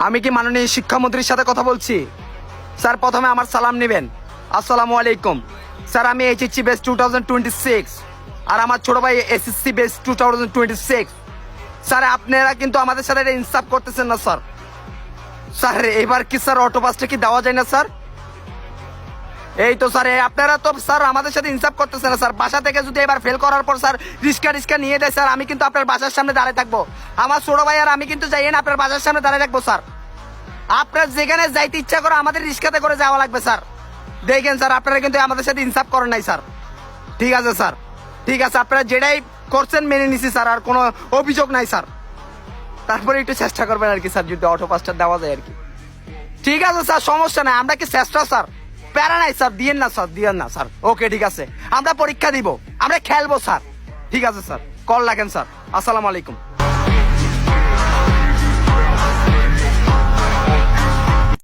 আমি কি মাননীয় শিক্ষামন্ত্রীর সাথে কথা বলছি? স্যার প্রথমে আমার সালাম নেবেন। আসসালামু আলাইকুম স্যার। আমি এইচএসসি বেস 2026 আর আমার ছোট ভাই এসএসসি বেস 2026। স্যার আপনারা কিন্তু আমাদের সাথে এটা ইনসাফ করতেছেন না স্যার। স্যার এবার কি স্যার অটো পাসটা কি দেওয়া যায় না স্যার? এই তো স্যার আপনারা তো স্যার আমাদের সাথে ইনসাফ করতেছেন না স্যার। বাসা থেকে যদি এবার ফেল করার পর স্যার রিক্সা নিয়ে দেয় স্যার, আমি কিন্তু আপনার বাসার সামনে দাঁড়িয়ে থাকবো। আমার ছোট ভাই আর আমি কিন্তু যাই না আপনার বাসার সামনে দাঁড়িয়ে থাকবো স্যার। আপনার যেখানে যাইতে ইচ্ছা করে আমাদের রিক্সাতে করে যাওয়া লাগবে স্যার। দেখেন স্যার আপনারা কিন্তু আমাদের সাথে ইনসাফ করেন নাই স্যার। ঠিক আছে স্যার, ঠিক আছে আপনারা যেটাই করছেন মেনে নিছি স্যার, আর কোনো অভিযোগ নাই স্যার। তারপরে একটু চেষ্টা করবেন আর কি স্যার, যদি অটো পাসটা দেওয়া যায় আর কি। ঠিক আছে স্যার, সমস্যা নাই, আমরা কি চেষ্টা স্যার, প্যারা নাই স্যার, দিয়েন না স্যার, দিয়েন না স্যার। ওকে ঠিক আছে, আমরা পরীক্ষা দিব, আমরা খেলবো স্যার। ঠিক আছে স্যার, কল রাখেন স্যার। আসসালামু আলাইকুম।